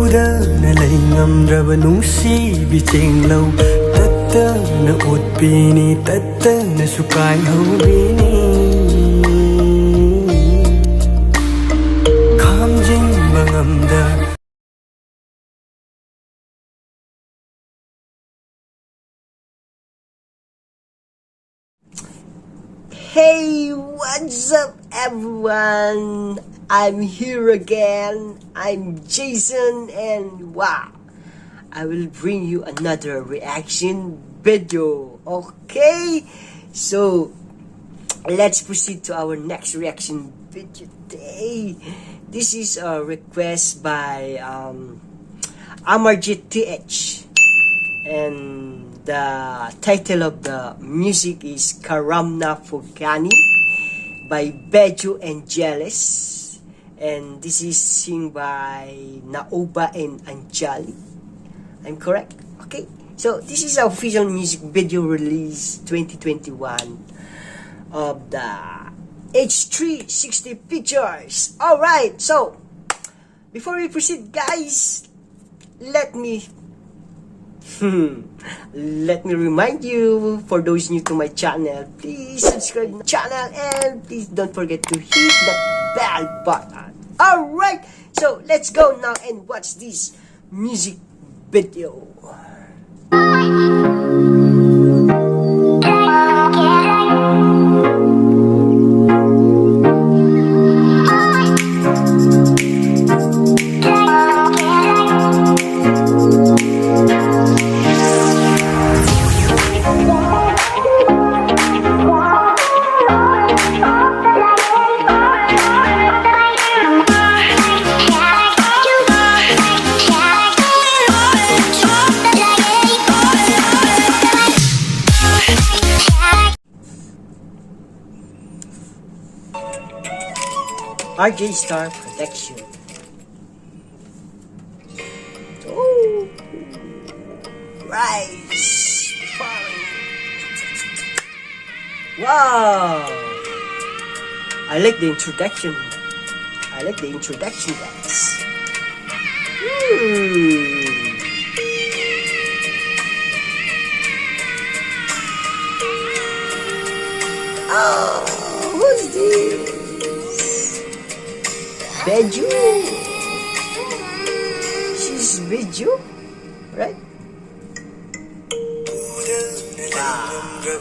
Buda na lay ngamdraba nung si bicheng lâu Tata na ut pini tata na sukay hau bini Khamjing bangamda. Hey, what's up everyone? I'm here again. I'm Jayson and wow, I will bring you another reaction video. Okay, so let's proceed to our next reaction video today. This is a request by Amarjit TH, and the title of the music is KARAMNA PHONGANI by ft.Biju and Jelish, and this is sung by Ningombam and Anjali. I'm correct? Okay, so this is our official music video release 2021 of the H360 Pictures. Alright, so before we proceed guys, let me remind you, for those new to my channel, please subscribe to my channel and please don't forget to hit that bell button. Alright, so let's go now and watch this music video. RJ Star Protection. Oh, rice. Wow, I like the introduction. Guys. Oh, who's this? ft.Biju. She's ft.Biju, right?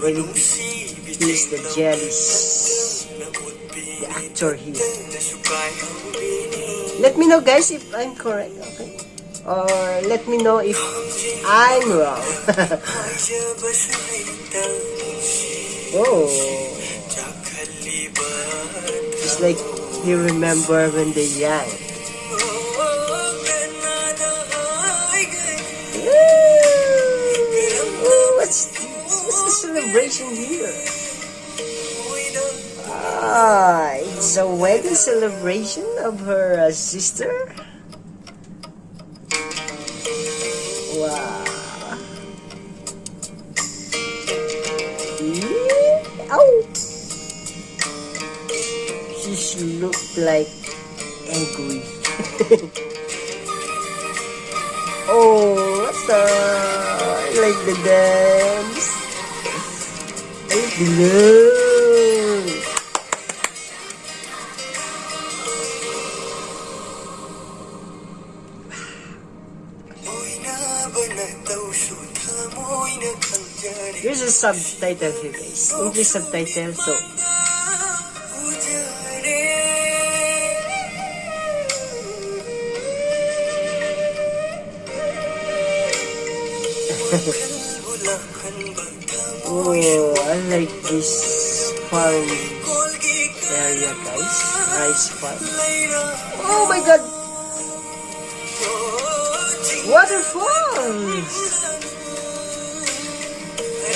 Really, he's the Jelish, the actor here. Let me know guys if I'm correct, okay? Or let me know if I'm wrong. Oh, it's like you remember when they're young. What's the celebration here? It's a wedding celebration of her sister. Wow. Ow. She looked like angry. Oh, what's up? I like the dance. I like the love. Here's a subtitle here guys. English subtitle, so oh, I like this farm area guys. Rice farm. Oh my god! Waterfalls!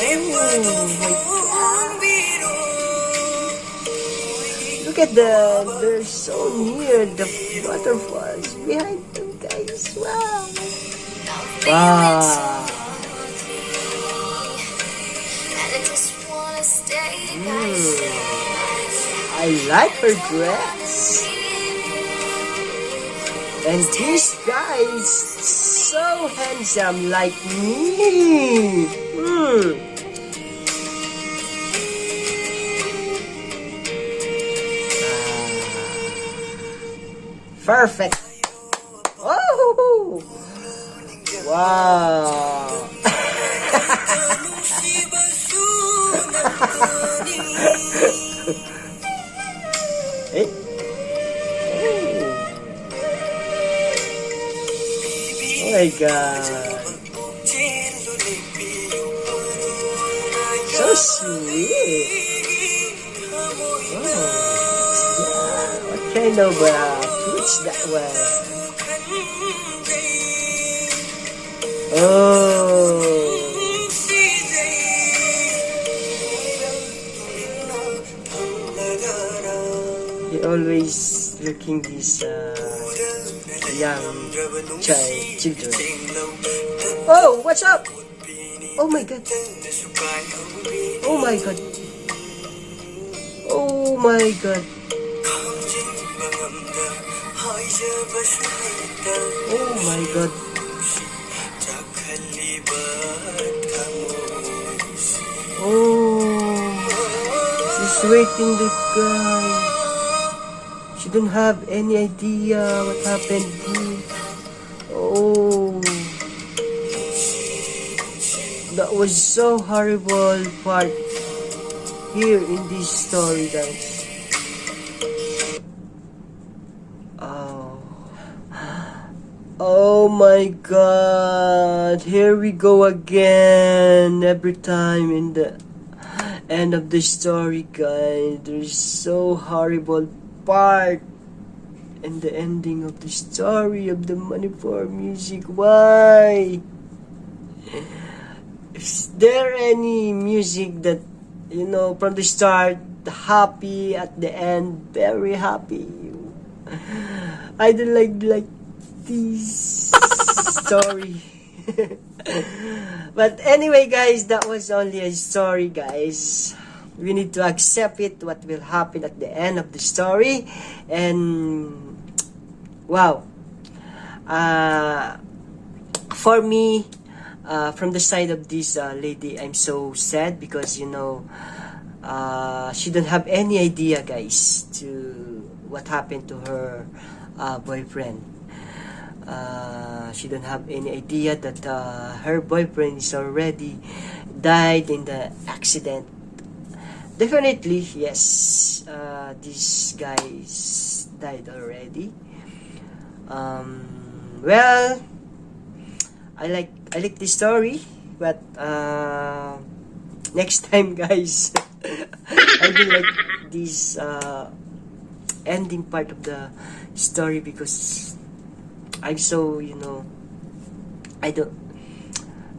Oh my god! Look at they're so near the waterfalls behind them guys. Wow! Wow! I like her dress. And this guy is so handsome like me. Perfect. Oh, wow. Eh? Oh my God. So sweet. Oh, yeah. What kind of fruits that one? Oh. He always looking this young children. Oh, what's up? Oh my God. Oh my God. Oh my God. Oh my God. Oh, she's waiting the guy. She don't have any idea what happened here. Oh, that was so horrible part here in this story, guys. Oh my God, here we go again. Every time in the end of the story, guys, there's so horrible part in the ending of the story of the Manipuri music. Why? Is there any music that, you know, from the start happy, at the end very happy? I don't like this story. But anyway, guys, that was only a story, guys. We need to accept it, what will happen at the end of the story. And wow, for me, from the side of this lady, I'm so sad because, you know, she don't have any idea, guys, to what happened to her boyfriend. She don't have any idea that her boyfriend is already died in the accident. Definitely, yes, this guy died already. Well, I like this story, but next time, guys, I don't like this ending part of the story because I'm so, you know,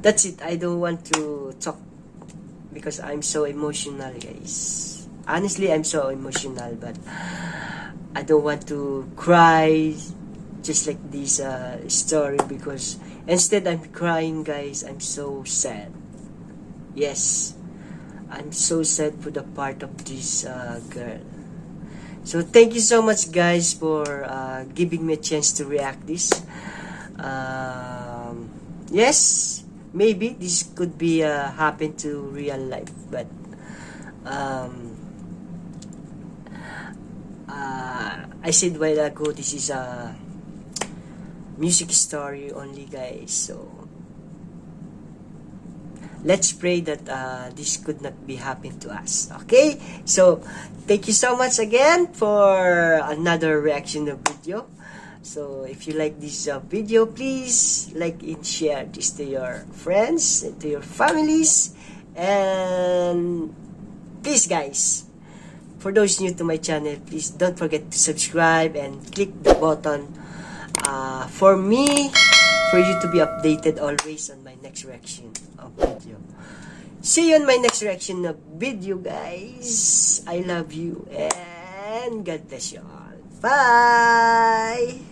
that's it. I don't want to talk because I'm so emotional, guys. Honestly, I'm so emotional, but I don't want to cry just like this story because instead I'm crying, guys. I'm so sad. Yes, I'm so sad for the part of this girl. So thank you so much, guys, for giving me a chance to react this. Yes, maybe this could be happen to real life, but I said a while ago this is a music story only, guys. So let's pray that this could not be happen to us. Okay, so thank you so much again for another reaction video. So if you like this video, please like and share this to your friends and to your families. And please, guys, for those new to my channel, please don't forget to subscribe and click the button for me, for you to be updated always on my next reaction of video. See you on my next reaction of video, guys. I love you and God bless you all. Bye!